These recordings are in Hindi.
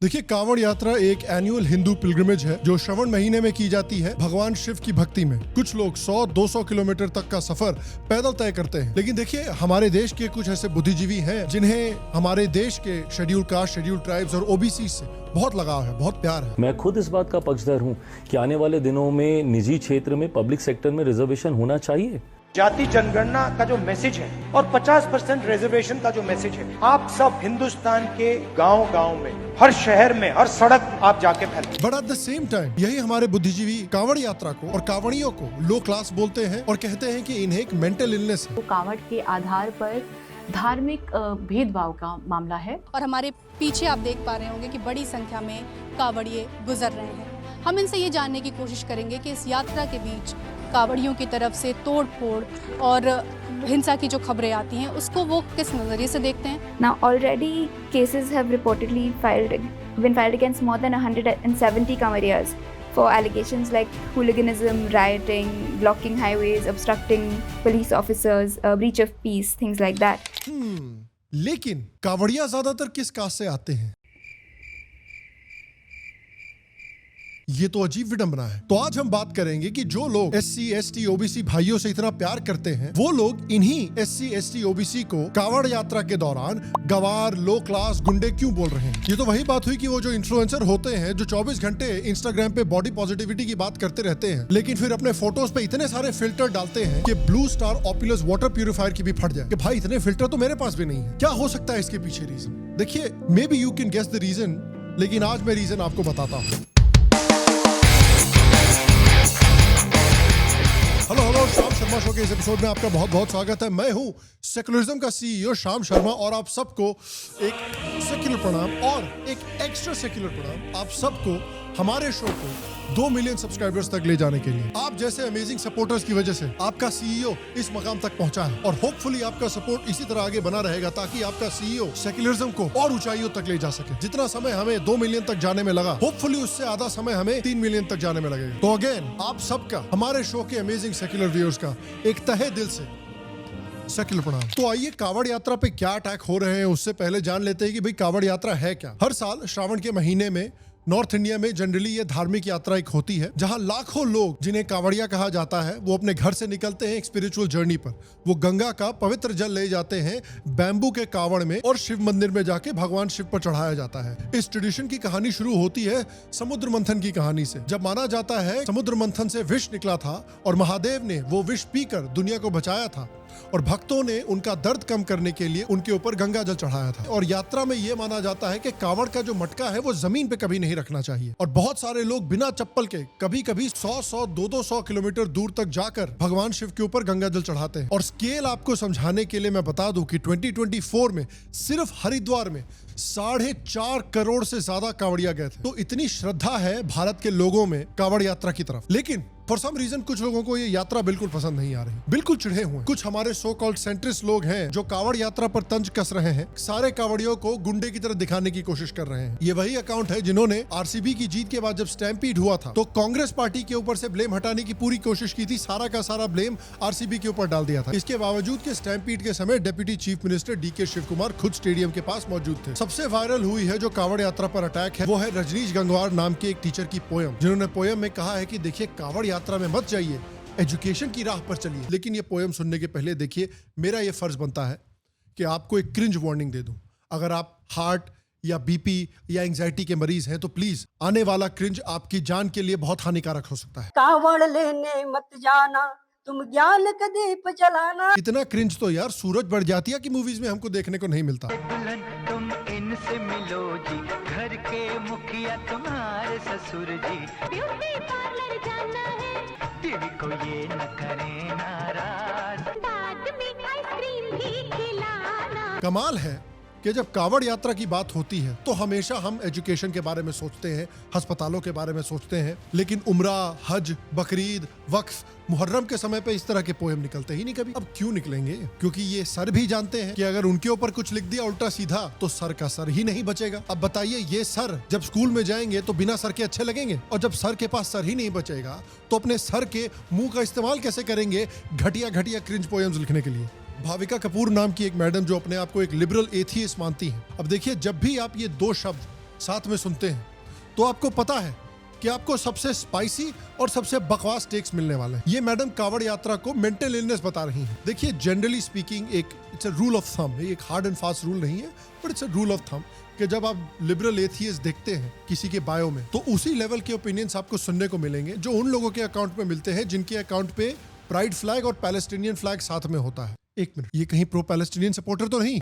देखिए, कांवड़ यात्रा एक एनुअल हिंदू पिलग्रिमेज है जो श्रावण महीने में की जाती है भगवान शिव की भक्ति में। कुछ लोग 100-200 किलोमीटर तक का सफर पैदल तय करते हैं। लेकिन देखिए, हमारे देश के कुछ ऐसे बुद्धिजीवी हैं जिन्हें हमारे देश के शेड्यूल कास्ट, शेड्यूल ट्राइब्स और ओबीसी से बहुत लगाव है, बहुत प्यार है। मैं खुद इस बात का पक्षधर हूँ कि आने वाले दिनों में निजी क्षेत्र में, पब्लिक सेक्टर में रिजर्वेशन होना चाहिए। जाति जनगणना का जो मैसेज है और 50% रिजर्वेशन का जो मैसेज है, आप सब हिंदुस्तान के गांव-गांव में, हर शहर में, हर सड़क आप जाके फैलाएं। But at the same time यही हमारे बुद्धिजीवी कांवड़ यात्रा को और कांवड़ियों को लो क्लास बोलते हैं और कहते हैं कि इन्हें एक मेंटल इलनेस है। कांवड़ के आधार पर धार्मिक भेदभाव का मामला है। और हमारे पीछे आप देख पा रहे होंगे कि बड़ी संख्या में कांवड़िए गुजर रहे हैं। हम इनसे ये जानने की कोशिश करेंगे कि इस यात्रा के बीच कांवड़ियों की तरफ से तोड़ फोड़ और हिंसा की जो खबरें आती हैं उसको वो किस नजरिए से देखते हैं। Now already cases have reportedly been filed against more than 170 Kanwarias for allegations like hooliganism, rioting, blocking highways, obstructing police officers, breach of peace, things like that. लेकिन कांवड़िया ज्यादातर किस कास्ट से आते हैं? ये तो अजीब विडंबना है। तो आज हम बात करेंगे कि जो लोग SC, ST, OBC भाइयों से इतना प्यार करते हैं, वो लोग इन्हीं SC, ST, OBC को कांवड़ यात्रा के दौरान गवार, लो क्लास, गुंडे क्यों बोल रहे हैं। ये तो वही बात हुई कि वो जो इन्फ्लुएंसर होते हैं जो 24 घंटे इंस्टाग्राम पे बॉडी पॉजिटिविटी की बात करते रहते हैं, लेकिन फिर अपने फोटोज पे इतने सारे फिल्टर डालते हैं कि ब्लू स्टार ऑपुलस वाटर प्यूरिफायर की भी फट जाए कि भाई इतने फिल्टर तो मेरे पास भी नहीं है। क्या हो सकता है इसके पीछे रीजन? देखिए, maybe you can guess the reason, लेकिन आज मैं रीजन आपको बताता हूँ। हेलो, श्याम शर्मा शो के इस एपिसोड में आपका बहुत बहुत स्वागत है। मैं हूं सेकुलरिज्म का CEO श्याम शर्मा और आप सबको एक सेक्युलर प्रणाम और एक एक्स्ट्रा सेक्युलर प्रणाम। आप सबको हमारे शो को 2 मिलियन सब्सक्राइबर्स तक ले जाने के लिए आप जैसे अमेजिंग सपोर्टर्स की वजह से आपका CEO इस मकाम तक पहुंचा है और होपफुली आपका सपोर्ट इसी तरह आगे बना रहेगा ताकि आपका CEO सेक्युलरिज्म को और ऊंचाइयों तक ले जा सके। जितना समय हमें 2 मिलियन तक जाने में लगा, होपफुली उससे आधा समय हमें 3 मिलियन तक जाने में लगेगा। तो अगेन आप सबका, हमारे शो के अमेजिंग सेक्युलर व्यूअर्स का एक तहे दिल से सेक्युलर प्रणाम। तो आइए, कांवड़ यात्रा पे क्या अटैक हो रहे हैं उससे पहले जान लेते हैं कि भाई कांवड़ यात्रा है क्या। हर साल श्रावण के महीने में नॉर्थ इंडिया में जनरली ये धार्मिक यात्रा एक होती है जहां लाखों लोग, जिन्हें कांवड़िया कहा जाता है, वो अपने घर से निकलते हैं एक स्पिरिचुअल जर्नी पर। वो गंगा का पवित्र जल ले जाते हैं बैम्बू के कांवड़ में और शिव मंदिर में जाके भगवान शिव पर चढ़ाया जाता है। इस ट्रेडिशन की कहानी शुरू होती है समुद्र मंथन की कहानी से, जब माना जाता है समुद्र मंथन से विष निकला था और महादेव ने वो विष पीकर दुनिया को बचाया था और भक्तों ने उनका दर्द कम करने के लिए उनके ऊपर गंगा जल चढ़ाया था। और यात्रा में यह माना जाता है कि कांवड़ का जो मटका है वो जमीन पे कभी नहीं रखना चाहिए और बहुत सारे लोग बिना चप्पल के कभी कभी 100-100, 200 किलोमीटर दूर तक जाकर भगवान शिव के ऊपर गंगा जल चढ़ाते हैं। और स्केल आपको समझाने के लिए मैं बता दूं कि 2024 में सिर्फ हरिद्वार में 4.5 करोड़ से ज्यादा कांवड़िया गए थे। तो इतनी श्रद्धा है भारत के लोगों में कांवड़ यात्रा की तरफ। लेकिन फॉर सम रीजन कुछ लोगों को ये यात्रा बिल्कुल पसंद नहीं आ रही, बिल्कुल चिढ़े हुए। कुछ हमारे सो कॉल्ड सेंट्रिस्ट लोग हैं जो कांवड़ यात्रा पर तंज कस रहे हैं, सारे कांवड़ियों को गुंडे की तरह दिखाने की कोशिश कर रहे हैं। ये वही अकाउंट है जिन्होंने RCB की जीत के बाद जब स्टैम्पीड हुआ था तो कांग्रेस पार्टी के ऊपर से ब्लेम हटाने की पूरी कोशिश की थी, सारा का सारा ब्लेम RCB के ऊपर डाल दिया था। इसके बावजूद के स्टैम्पीड के समय deputy chief minister DK Shiv Kumar खुद स्टेडियम के पास मौजूद थे। सबसे वायरल हुई है जो कांवड़ यात्रा पर अटैक है, वो है रजनीश गंगवार नाम के एक टीचर की पोयम, जिन्होंने पोयम में कहा है कि देखिए, कांवड़ यात्रा में मत जाइए, एजुकेशन की राह पर चलिए। लेकिन ये पोयम सुनने के पहले देखिए, मेरा ये फर्ज बनता है कि आपको एक क्रिंज वार्निंग दे दूं। अगर आप हार्ट या BP या एंजाइटी के मरीज हैं तो प्लीज आने वाला क्रिंज आपकी जान के लिए बहुत हानिकारक हो सकता है। कावड़ लेने मत जाना, तुम ज्ञान का दीप जलाना। इतना क्रिंज तो यार सूरज बढ़ जाती है कि मूवीज में हमको देखने को नहीं मिलता। दुल्हन तुम इनसे मिलो जी, घर के मुखिया तुम्हारे ससुर जी, ब्यूटी पार्लर जाना है, बीवी को ये न करे नाराज, बाद में आइसक्रीम भी खिलाना। कमाल है कि जब कांवड़ यात्रा की बात होती है तो हमेशा हम एजुकेशन के बारे में सोचते हैं, अस्पतालों के बारे में सोचते हैं, लेकिन उम्रा, हज, बकरीद, वक्फ, मुहर्रम के समय पे इस तरह के पोएम निकलते ही नहीं कभी। अब क्यों निकलेंगे? क्योंकि ये सर भी जानते हैं कि अगर उनके ऊपर कुछ लिख दिया उल्टा सीधा तो सर का सर ही नहीं बचेगा। अब बताइए, ये सर जब स्कूल में जाएंगे तो बिना सर के अच्छे लगेंगे, और जब सर के पास सर ही नहीं बचेगा तो अपने सर के मुंह का इस्तेमाल कैसे करेंगे घटिया घटिया क्रिंज पोएम्स लिखने के लिए। भाविका कपूर नाम की एक मैडम जो अपने आप को एक लिबरल एथियस्ट मानती हैं। अब देखिए, जब भी आप ये दो शब्द साथ में सुनते हैं तो आपको पता है कि आपको सबसे स्पाइसी और सबसे बकवास टेक्स मिलने वाले हैं। ये मैडम कावड़ यात्रा को मेंटल इलनेस बता रही हैं। देखिए, generally speaking it's a rule of thumb, एक हार्ड एंड फास्ट रूल नहीं है, but it's a rule of thumb कि जब आप लिबरल एथियस्ट देखते हैं किसी के बायो में, तो उसी लेवल के ओपिनियंस आपको सुनने को मिलेंगे जो उन लोगों के अकाउंट में मिलते हैं जिनके अकाउंट पे प्राइड फ्लैग और पैलेस्टीनियन फ्लैग साथ में होता है। एक मिनट, ये कहीं प्रो पैलेस्टीनियन सपोर्टर तो नहीं?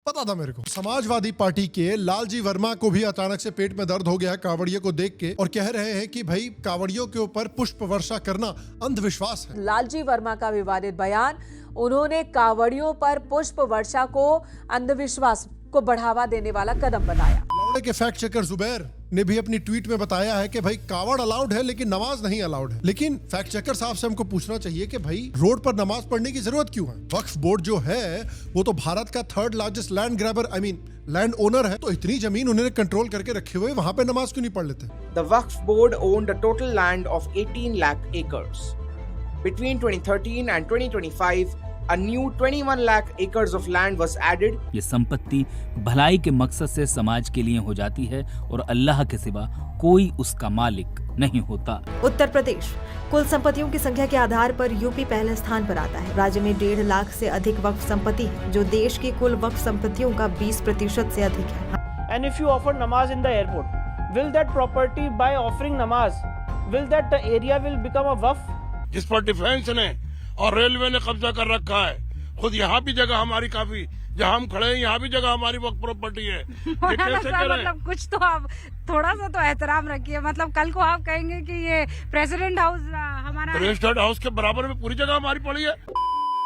पता था मेरे को। समाजवादी पार्टी के लालजी वर्मा को भी अचानक से पेट में दर्द हो गया है कावड़ियों को देख के, और कह रहे हैं कि भाई कावड़ियों के ऊपर पुष्प वर्षा करना अंधविश्वास है। लालजी वर्मा का विवादित बयान, उन्होंने कावड़ियों पर पुष्प वर्षा को अंधविश्वास को बढ़ावा देने वाला कदम बताया। लौड़े के फैक्ट चेकर जुबैर ने भी अपनी ट्वीट में बताया है कि भाई कावड़ अलाउड है लेकिन नमाज नहीं अलाउड है। लेकिन फैक्ट चेकर साहब से हमको पूछना चाहिए कि भाई रोड पर नमाज पढ़ने की जरूरत क्यों है? वक्फ बोर्ड जो है वो तो भारत का 3rd largest land grabber land owner है, तो इतनी जमीन उन्होंने कंट्रोल करके रखे हुए, वहां पे नमाज क्यों नहीं पढ़ लेते? The Waqf Board owned a total land of 18 lakh acres. Between 2013 and 2025, a new 21 lakh acres of land was added. ये संपत्ति भलाई के मकसद से समाज के लिए हो जाती है और अल्लाह के सिवा कोई उसका मालिक नहीं होता। उत्तर प्रदेश कुल संपत्तियों की संख्या के आधार पर यूपी पहले स्थान पर आता है। राज्य में 1.5 लाख से अधिक वक्फ संपत्ति है, जो देश की कुल वक्फ संपत्तियों का 20% से अधिक है। And if you offer namaz in the airport, will that property, by offering namaz, will that area will become a waqf? जिस पर डिफेंस ने और रेलवे ने कब्जा कर रखा है, खुद यहाँ भी जगह हमारी काफी, जहाँ हम खड़े हैं यहाँ भी जगह हमारी वक्त प्रॉपर्टी है। ये कैसे करें? मतलब कुछ तो आप थोड़ा सा तो एहतराम रखिए। मतलब कल को आप कहेंगे कि ये प्रेसिडेंट हाउस हमारा, प्रेसिडेंट हाउस के बराबर में पूरी जगह हमारी पड़ी है।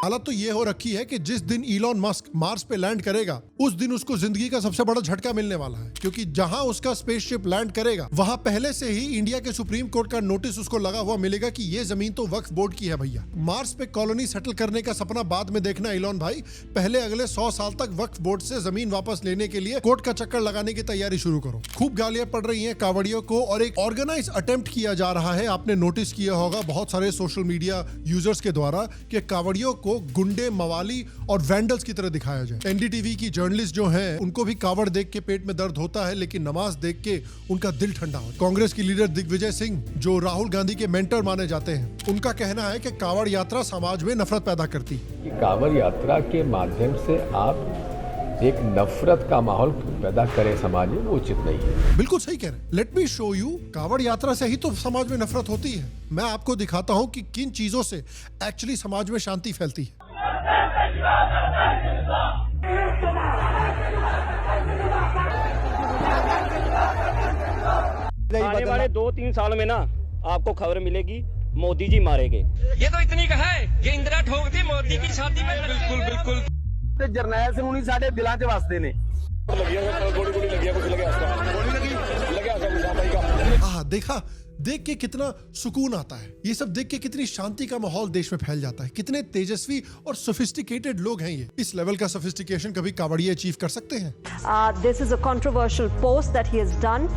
हालत तो ये हो रखी है कि जिस दिन इलॉन मस्क मार्स पे लैंड करेगा उस दिन उसको जिंदगी का सबसे बड़ा झटका मिलने वाला है, क्योंकि जहां उसका स्पेसशिप लैंड करेगा वहां पहले से ही इंडिया के सुप्रीम कोर्ट का नोटिस उसको लगा हुआ मिलेगा कि ये जमीन तो वक्फ बोर्ड की है भैया। मार्स पे कॉलोनी सेटल करने का सपना बाद में देखना इलॉन भाई, पहले अगले 100 साल तक वक्फ बोर्ड से जमीन वापस लेने के लिए कोर्ट का चक्कर लगाने की तैयारी शुरू करो। खूब गालियां पड़ रही है कावड़ियों को और एक ऑर्गेनाइज अटेम्प्ट किया जा रहा है। आपने नोटिस किया होगा बहुत सारे सोशल मीडिया यूजर्स के द्वारा कि कावड़ियों को गुंडे, मवाली और वैंडल्स की तरह दिखाया जाए। एनडीटीवी की जर्नलिस्ट जो हैं उनको भी कावड़ देख के पेट में दर्द होता है, लेकिन नमाज देख के उनका दिल ठंडा होता है। कांग्रेस की लीडर दिग्विजय सिंह जो राहुल गांधी के मेंटर माने जाते हैं, उनका कहना है कि कावड़ यात्रा समाज में नफरत पैदा करती है। कावड़ यात्रा के माध्यम से आप एक नफरत का माहौल पैदा करें समाज में, वो उचित नहीं है। बिल्कुल सही कह रहे हैं। लेट मी शो यू, कावड़ यात्रा से ही तो समाज में नफरत होती है। मैं आपको दिखाता हूँ कि किन चीजों से एक्चुअली समाज में शांति फैलती है। आने वाले 2-3 साल में ना आपको खबर मिलेगी मोदी जी मारे गए। ये तो इतनी कहा है, ये इंदिरा ठोक दी मोदी की शादी में। बिल्कुल बिल्कुल। ਤੇ ਜਰਨੈਲ ਸਿੰਘ ਹੁਣੀ ਸਾਡੇ ਦਿਲਾਂ 'ਚ ਵਸਦੇ ਨੇ। देखा, देख के कितना सुकून आता है। ये सब देख के कितनी शांति का माहौल देश में फैल जाता है। कितने तेजस्वी और सोफिस्टिकेटेड लोग हैं ये। इस लेवल का सोफिस्टिकेशन कभी कावड़िए अचीव कर सकते हैं? This is a controversial post that he has done.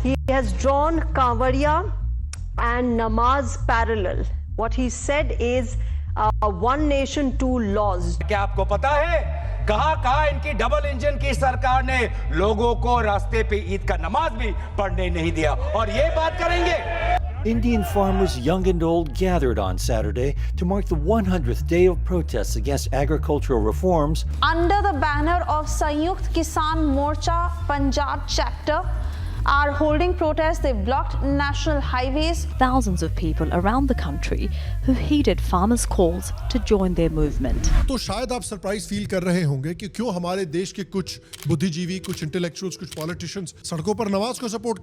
He has drawn Kavadiya and namaz parallel. What he said is one nation, two laws. क्या आपको पता है कहां इनकी डबल इंजन की सरकार ने लोगों को रास्ते पे ईद का नमाज भी पढ़ने नहीं दिया, और ये बात करेंगे। Indian farmers young and old gathered on Saturday to mark the 100th day of protests against agricultural reforms. Under the banner of Sanyukt Kisan Morcha Punjab chapter are holding protests. They blocked national highways. Thousands of people around the country who heeded farmers' calls to join their movement. तो शायद आप सरप्राइज फील कर रहे होंगे कि क्यों हमारे देश के कुछ बुद्धिजीवी, कुछ इंटेलेक्चुअल्स, कुछ पॉलिटिशियंस सड़कों पर नमाज को सपोर्ट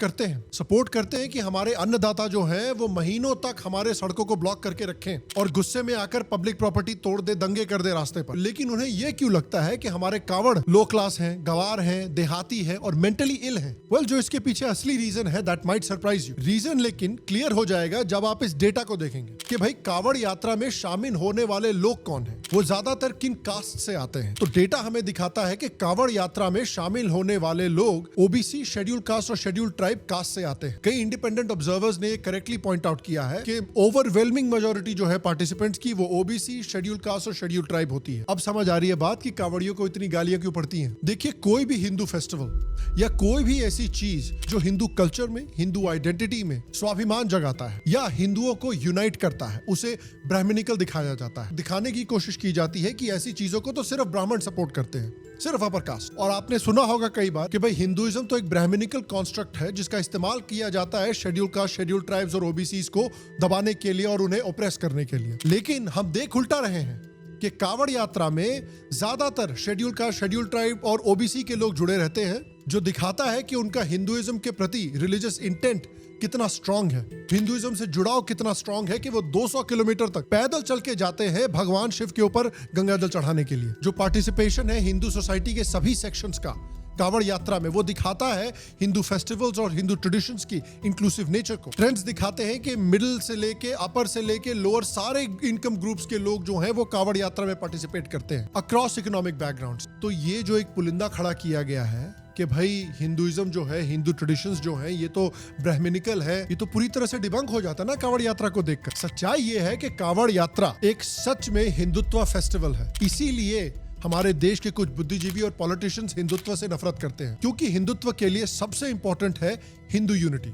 करते हैं कि हमारे अन्नदाता जो हैं वो महीनों तक हमारे सड़कों को ब्लॉक करके रखें और गुस्से में आकर पब्लिक प्रॉपर्टी तोड़ दे, दंगे कर दे रास्ते पर। लेकिन उन्हें यह क्यों लगता है कि हमारे कावड़ लो क्लास हैं, गवार हैं, देहाती हैं और मेंटली इल हैं? वेल, जो इसके पीछे असली रीजन है that might surprise you. Reason लेकिन क्लियर हो जाएगा जब आप इस डेटा को देखेंगे कि भाई कावड़ यात्रा में शामिल होने वाले लोग कौन हैं। वो ज्यादातर किन कास्ट से आते हैं। तो डेटा हमें दिखाता है कि कांवड़ यात्रा में शामिल होने वाले लोग ओबीसी, शेड्यूल कास्ट और शेड्यूल ट्राइब कास्ट से आते हैं। कई इंडिपेंडेंट ऑब्जर्वर्स ने करेक्टली पॉइंट आउट किया है कि ओवरवेलमिंग मेजॉरिटी जो है पार्टिसिपेंट्स की वो ओबीसी, शेड्यूल कास्ट और शेड्यूल ट्राइब होती है। अब समझ आ रही है बात कि कांवड़ियों को इतनी गालियां क्यों पड़ती हैं। देखिए, कोई भी हिंदू फेस्टिवल या कोई भी ऐसी चीज जो हिंदू कल्चर में, हिंदू आइडेंटिटी में स्वाभिमान जगाता है या हिंदुओं को यूनाइट करता है, उसे ब्राह्मणिकल दिखाया जाता है। दिखाने की कोशिश की जाती है कि ऐसी चीजों को तो सिर्फ ब्राह्मण सपोर्ट करते हैं, सिर्फ अपर कास्ट। और आपने सुना होगा कई बार कि भाई हिंदुइज्म तो एक ब्राह्मणिकल कॉन्स्ट्रक्ट है जिसका इस्तेमाल किया जाता है शेड्यूल कास्ट, शेड्यूल ट्राइब्स और ओबीसीज को दबाने के लिए और उन्हें ओप्रेस करने के लिए। लेकिन हम देख उल्टा रहे हैं कि कांवड़ यात्रा में ज्यादातर शेड्यूल कास्ट, शेड्यूल ट्राइब और ओबीसी के लोग जुड़े रहते हैं, जो दिखाता है कि उनका हिंदुइज्म के प्रति रिलीजियस इंटेंट कितना स्ट्रांग है, हिंदुइज्म से जुड़ाव कितना स्ट्रांग है कि वो 200 किलोमीटर तक पैदल चल के जाते हैं भगवान शिव के ऊपर गंगा जल चढ़ाने के लिए। जो पार्टिसिपेशन है हिंदू सोसाइटी के सभी सेक्शंस का कांवड़ यात्रा में, वो दिखाता है हिंदू फेस्टिवल्स और हिंदू ट्रेडिशंस की इंक्लूसिव नेचर को। ट्रेंड्स दिखाते हैं कि मिडिल से लेके अपर से लेके लोअर सारे इनकम ग्रुप्स के लोग जो हैं वो कांवड़ यात्रा में पार्टिसिपेट करते हैं अक्रॉस इकोनॉमिक बैकग्राउंड्स। तो ये जो एक पुलिंदा खड़ा किया गया है कि भाई हिंदुइज्म जो है, हिंदू ट्रेडिशंस जो है, ये तो ब्राह्मणिकल है, ये तो पूरी तरह से डिबंक हो जाता है ना कांवड़ यात्रा को देखकर। सच्चाई ये है कि कांवड़ यात्रा एक सच में हिंदुत्व फेस्टिवल है। इसीलिए हमारे देश के कुछ बुद्धिजीवी और पॉलिटिशियंस हिंदुत्व से नफरत करते हैं, क्योंकि हिंदुत्व के लिए सबसे इंपॉर्टेंट है हिंदू यूनिटी।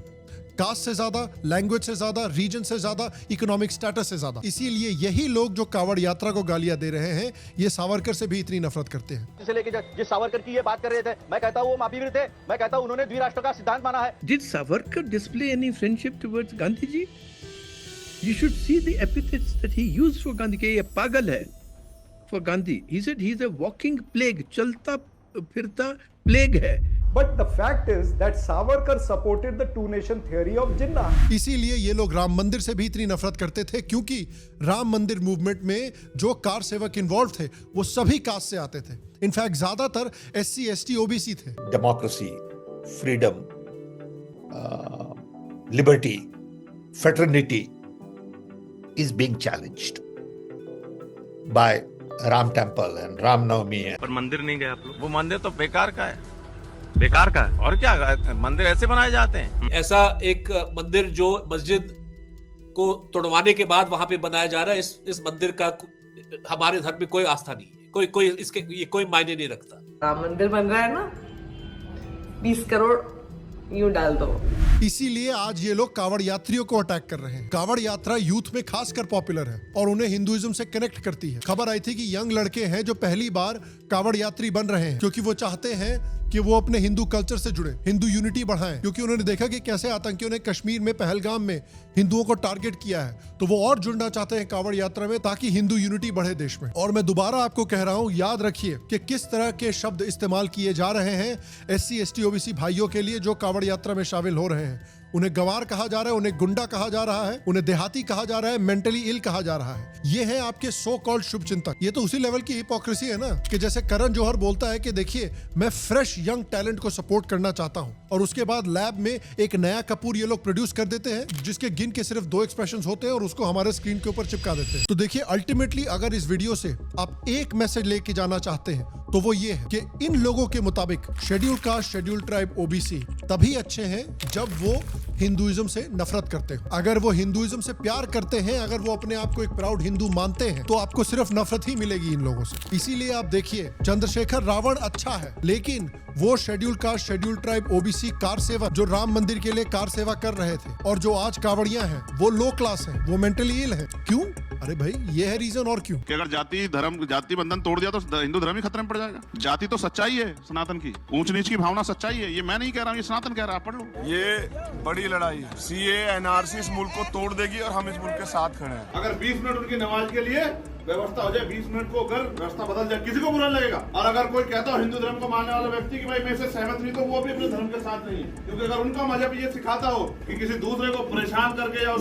कास्ट से ज्यादा, लैंग्वेज से ज्यादा, रीजन से ज्यादा, इकोनॉमिक स्टेटस से ज्यादा। इसीलिए यही लोग जो कांवड़ यात्रा को गालियां दे रहे हैं, ये सावरकर से भी इतनी नफरत करते हैं। जिसे लेके जिस सावरकर की ये बात कर रहे थे, मैं कहता हूँ वो माफीवीर थे। मैं कहता हूँ उन्होंने द्विराष्ट्र का सिद्धांत माना है। Did Savarkar display any friendship towards Gandhi ji? You should see the epithets that he used for Gandhi. कि ये पागल है for Gandhi. He said he is a walking plague. चलता फिरता प्लेग है। But the fact is that Savarkar supported the two-nation theory of Jinnah. इसीलिए ये लोग राम मंदिर से भी इतनी नफरत करते थे, क्योंकि राम मंदिर मूवमेंट में जो कार सेवक इन्वॉल्व थे वो सभी कास्ट से आते थे। इनफैक्ट ज्यादातर SC, ST, OBC थे। Democracy, freedom, liberty, fraternity is being challenged by Ram Temple and Ram Navami. पर मंदिर नहीं गए आप लोग? वो मंदिर तो बेकार का है, बेकार का है। और क्या, मंदिर ऐसे बनाए जाते हैं? ऐसा एक मंदिर जो मस्जिद को तोड़वाने के बाद वहां पे बनाया जा रहा है, इस मंदिर का हमारे धर्म में कोई आस्था नहीं है, कोई इसके ये कोई मायने नहीं रखता। राम मंदिर बन रहा है ना, 20 करोड़ यूं डाल दो। इसीलिए आज ये लोग कांवड़ यात्रियों को अटैक कर रहे हैं। कांवड़ यात्रा यूथ में खासकर पॉपुलर है और उन्हें हिंदुइज्म से कनेक्ट करती है। खबर आई थी कि यंग लड़के हैं जो पहली बार कांवड़ यात्री बन रहे हैं, क्योंकि वो चाहते हैं कि वो अपने हिंदू कल्चर से जुड़े, हिंदू यूनिटी बढ़ाएं, क्योंकि उन्होंने देखा कि कैसे आतंकियों ने कश्मीर में पहलगाम में हिंदुओं को टारगेट किया है। तो वो और जुड़ना चाहते हैं कांवड़ यात्रा में, ताकि हिंदू यूनिटी बढ़े देश में। और मैं दोबारा आपको कह रहा हूं, याद रखिए कि किस तरह के शब्द इस्तेमाल किए जा रहे हैं SC, ST, OBC भाइयों के लिए जो कांवड़ यात्रा में शामिल हो रहे हैं। उन्हें गंवार कहा जा रहा है, उन्हें गुंडा कहा जा रहा है, उन्हें देहाती कहा जा रहा है, मेंटली इल कहा जा रहा है। ये है आपके सो कॉल्ड शुभचिंतक। ये तो उसी लेवल की हिपोक्रेसी है ना, कि जैसे करण जौहर बोलता है कि देखिए मैं फ्रेश यंग टैलेंट को सपोर्ट करना चाहता हूं, और उसके बाद लैब में एक नया कपूर ये लोग प्रोड्यूस कर देते हैं जिसके गिन के सिर्फ 2 एक्सप्रेशंस होते हैं और उसको हमारे स्क्रीन के ऊपर चिपका देते हैं। तो देखिए, अल्टीमेटली अगर इस वीडियो से आप एक मैसेज लेके जाना चाहते हैं तो वो ये है कि इन लोगों के मुताबिक schedule caste, schedule tribe, OBC तभी अच्छे हैं जब वो हिंदुइज्म से नफरत करते हैं। अगर वो हिंदुइज्म से प्यार करते हैं, अगर वो अपने आप को एक प्राउड हिंदू मानते हैं, तो आपको सिर्फ नफरत ही मिलेगी इन लोगों से। इसीलिए आप देखिए, चंद्रशेखर रावण अच्छा है, लेकिन वो schedule caste, schedule tribe, OBC car सेवा जो राम मंदिर के लिए कार सेवा कर रहे थे और जो आज कावड़ियां हैं, वो लो क्लास हैं, वो मेंटली इल हैं। क्यों? अरे भाई, ये है रीजन। और क्यों? कि अगर जाति बंधन तोड़ दिया तो हिंदू धर्म ही खतरे में पड़ जाएगा। जाति तो सच्चाई है सनातन की, ऊंच नीच की भावना सच्चाई है। ये मैं नहीं कह रहा हूँ, ये सनातन कह रहा है, आप पढ़ लो। ये बड़ी लड़ाई है। CA, NRC इस मुल्क को तोड़ देगी और हम इस मुल्क के साथ खड़े हैं। अगर 20 मिनट उनकी नमाज के लिए व्यवस्था हो जाए, 20 मिनट को अगर रास्ता बदल जाए, किसी को बुरा लगेगा। और अगर कोई कहता हो हिंदू धर्म को मानने वाला व्यक्ति कि भाई मैं इससे सहमत नहीं, तो वो भी अपने धर्म के साथ नहीं है। क्योंकि अगर उनका मजहब ये सिखाता हो कि किसी दूसरे को परेशान करके या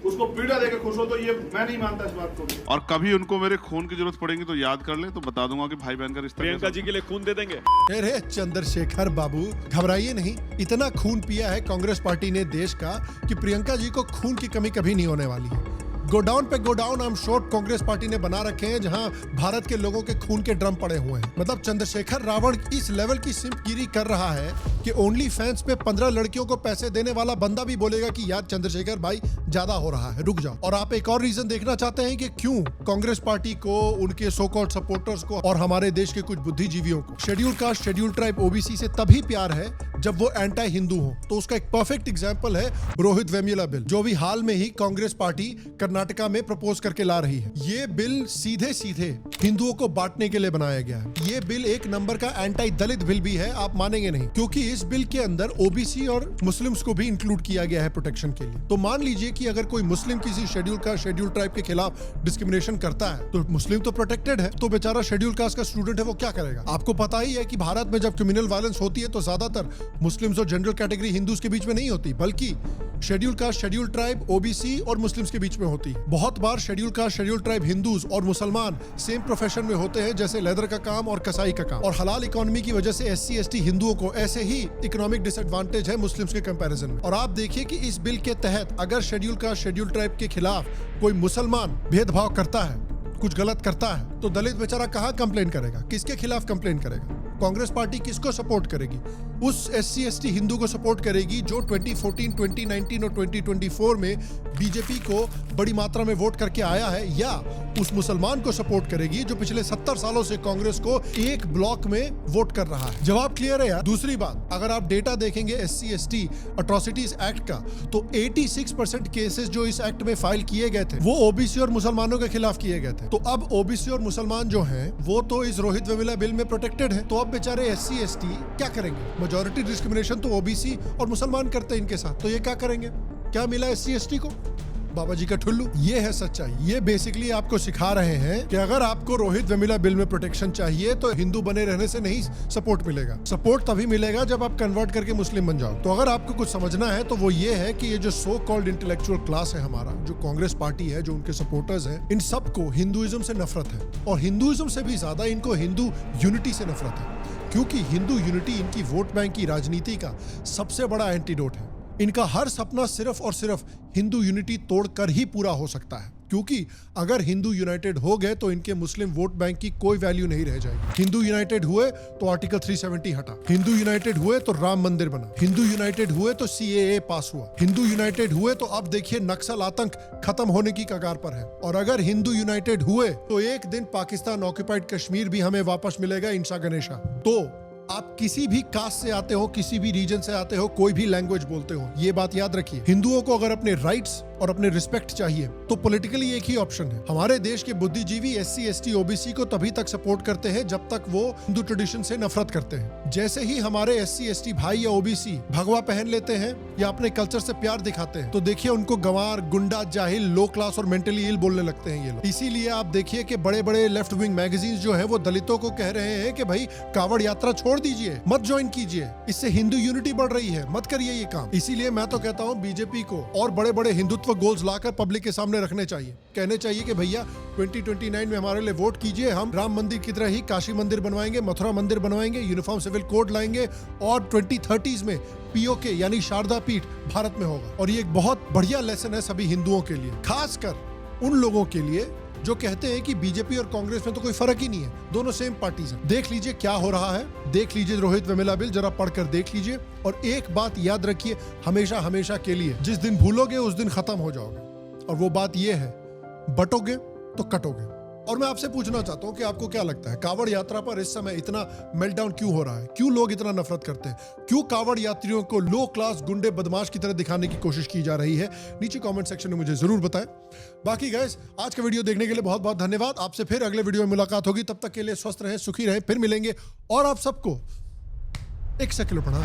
उसको पीड़ा देकर खुश हो, तो ये मैं नहीं मानता इस बात को। और कभी उनको मेरे खून की जरूरत पड़ेगी तो याद कर ले, तो बता दूंगा कि भाई बहन का रिश्ता। प्रियंका जी के लिए खून दे देंगे। अरे चंद्रशेखर बाबू, घबराइए नहीं। इतना खून पिया है कांग्रेस पार्टी ने देश का कि प्रियंका जी को खून की कमी कभी नहीं होने वाली है। गोडाउन पे godown I am sure Congress party ने बना रखे हैं, जहां भारत के लोगों के खून के ड्रम पड़े हुए हैं। मतलब चंद्रशेखर रावण इस लेवल की सिंपगिरी कर रहा है कि ओनली फैंस पे 15 लड़कियों को पैसे देने वाला बंदा भी बोलेगा कि यार चंद्रशेखर भाई ज्यादा हो रहा है, रुक जाओ। और आप एक और रीजन देखना चाहते हैं कि क्यों कांग्रेस पार्टी को, उनके सो कॉल्ड सपोर्टर्स को और हमारे देश के कुछ बुद्धिजीवियों को schedule caste, schedule tribe, OBC से तभी प्यार है जब वो एंटी हिंदू हो। तो उसका एक परफेक्ट एग्जांपल है रोहित वेमुला बिल, जो भी हाल में ही कांग्रेस पार्टी कर्नाटका में प्रपोज करके ला रही है। ये बिल सीधे सीधे हिंदुओं को बांटने के लिए बनाया गया है। ये बिल एक नंबर का एंटी दलित बिल भी है, आप मानेंगे नहीं, क्योंकि इस बिल के अंदर ओबीसी और मुस्लिम्स को भी इंक्लूड किया गया है प्रोटेक्शन के लिए। तो मान लीजिए कि अगर कोई मुस्लिम किसी शेड्यूल कास्ट, शेड्यूल ट्राइब के खिलाफ डिस्क्रिमिनेशन करता है, तो मुस्लिम तो प्रोटेक्टेड है, तो बेचारा शेड्यूल कास्ट का स्टूडेंट है, वो क्या करेगा? आपको पता ही है कि भारत में जब क्रिमिनल वायलेंस होती है तो ज्यादातर मुस्लिम्स और जनरल कैटेगरी हिंदूज के बीच में नहीं होती, बल्कि schedule caste, schedule tribe, OBC और मुस्लिम्स के बीच में होती है। बहुत बार schedule caste, schedule tribe Hindus और मुसलमान सेम प्रोफेशन में होते हैं, जैसे लेदर का काम और कसाई का काम। और हलाल इकोनॉमी की वजह से एससी एसटी हिंदुओं को ऐसे ही इकोनॉमिक डिसएडवांटेज है मुस्लिम्स के कंपैरिजन में। और आप देखिए कि इस बिल के तहत अगर शेड्यूल कास्ट, शेड्यूल ट्राइब के खिलाफ कोई मुसलमान भेदभाव करता है, कुछ गलत करता है, तो दलित बेचारा कहाँ कंप्लेन करेगा? किसके खिलाफ कंप्लेन करेगा? कांग्रेस पार्टी किसको सपोर्ट करेगी? उस एससी एसटी हिंदू को सपोर्ट करेगी जो 2014, 2019 और 2024 में बीजेपी को बड़ी मात्रा में वोट करके आया है, या उस मुसलमान को सपोर्ट करेगी जो पिछले 70 सालों से कांग्रेस को एक ब्लॉक में वोट कर रहा है? जवाब क्लियर है यार। दूसरी बात, अगर आप डेटा देखेंगे एससी एसटी अट्रॉसिटीज एक्ट का, तो 86% केसेस जो इस एक्ट में फाइल किए गए थे वो ओबीसी और मुसलमानों के खिलाफ किए गए थे। तो अब ओबीसी और मुसलमान जो हैं वो तो इस रोहित वेमुला बिल में प्रोटेक्टेड है, तो अब बेचारे एससी एसटी क्या करेंगे? मेजॉरिटी डिस्क्रिमिनेशन तो ओबीसी और मुसलमान करते हैं इनके साथ, तो ये क्या करेंगे? क्या मिला एससी एसटी को? बाबा जी का ठुल्लू। ये है सच्चाई। ये बेसिकली आपको सिखा रहे हैं कि अगर आपको रोहित वेमुला बिल में प्रोटेक्शन चाहिए तो हिंदू बने रहने से नहीं सपोर्ट मिलेगा। सपोर्ट तभी मिलेगा जब आप कन्वर्ट करके मुस्लिम बन जाओ। तो अगर आपको कुछ समझना है तो वो ये है कि ये जो सो कॉल्ड इंटेलेक्चुअल क्लास है हमारा, जो कांग्रेस पार्टी है, जो उनके सपोर्टर्स हैं, इन सबको हिंदुइज्म से नफरत है, और हिंदुइज्म से भी ज्यादा इनको हिंदू यूनिटी से नफरत है, क्योंकि हिंदू यूनिटी इनकी वोट बैंक की राजनीति का सबसे बड़ा एंटीडोट है। इनका हर सपना सिर्फ और सिर्फ हिंदू यूनिटी तोड़कर ही पूरा हो सकता है, क्योंकि अगर हिंदू यूनाइटेड हो गए तो इनके मुस्लिम वोट बैंक की कोई वैल्यू नहीं रह जाएगी। हिंदू यूनाइटेड हुए तो आर्टिकल 370 हटा, हिंदू यूनाइटेड हुए तो राम मंदिर बना, हिंदू यूनाइटेड हुए तो CAA पास हुआ, हिंदू यूनाइटेड हुए तो अब देखिए नक्सल आतंक खत्म होने की कगार पर है। और अगर हिंदू यूनाइटेड हुए तो एक दिन पाकिस्तान ऑक्युपाइड कश्मीर भी हमें वापस मिलेगा, इंशा गणेशा। तो आप किसी भी कास्ट से आते हो, किसी भी रीजन से आते हो, कोई भी लैंग्वेज बोलते हो, ये बात याद रखिए, हिंदुओं को अगर अपने राइट्स और अपने रिस्पेक्ट चाहिए तो पॉलिटिकली एक ही ऑप्शन है। हमारे देश के बुद्धिजीवी एससी एसटी ओबीसी को तभी तक सपोर्ट करते हैं जब तक वो हिंदू ट्रेडिशन से नफरत करते हैं। जैसे ही हमारे एससी एसटी भाई या ओबीसी भगवा पहन लेते हैं या अपने कल्चर से प्यार दिखाते हैं, तो देखिए उनको गंवार, गुंडा, जाहिल, लो क्लास और मेंटली इल बोलने लगते हैं ये लोग। इसीलिए आप देखिए कि बड़े बड़े लेफ्ट विंग मैगजीन जो है वो दलितों को कह रहे हैं कि भाई कावड़ यात्रा छोड़ दीजिए, मत ज्वाइन कीजिए, इससे हिंदू यूनिटी बढ़ रही है, मत करिए ये काम। इसीलिए मैं तो कहता हूँ बीजेपी को और बड़े बड़े हिंदुत्व गोल्स लाकर पब्लिक के सामने रखने चाहिए। कहने चाहिए कि भैया 2029 में हमारे लिए वोट कीजिए, हम राम मंदिर की तरह ही काशी मंदिर बनवाएंगे, मथुरा मंदिर बनवाएंगे, यूनिफॉर्म सिविल कोड लाएंगे, और 2030s में POK यानी शारदा पीठ भारत में होगा। और ये एक बहुत बढ़िया लेसन है सभी हिंदुओं के लिए, खासकर उन लोगों के लिए जो कहते हैं कि बीजेपी और कांग्रेस में तो कोई फर्क ही नहीं है, दोनों सेम पार्टीज हैं। देख लीजिए क्या हो रहा है, देख लीजिए रोहित वेमुला बिल, जरा पढ़कर देख लीजिए। और एक बात याद रखिए हमेशा हमेशा के लिए, जिस दिन भूलोगे उस दिन खत्म हो जाओगे, और वो बात ये है, बटोगे तो कटोगे। और मैं आपसे पूछना चाहता हूं कि आपको क्या लगता है, कावड़ यात्रा पर इस समय इतना मेल्टडाउन क्यों हो रहा है? क्यों लोग इतना नफरत करते हैं? क्यों कावड़ यात्रियों को लो क्लास गुंडे बदमाश की तरह दिखाने की कोशिश की जा रही है? नीचे कमेंट सेक्शन में मुझे जरूर बताएं। बाकी गाइस, आज का वीडियो देखने के लिए बहुत बहुत धन्यवाद। आपसे फिर अगले वीडियो में मुलाकात होगी, तब तक के लिए स्वस्थ रहें, सुखी रहें, फिर मिलेंगे। और आप सबको एक सेक्युलर प्रणाम।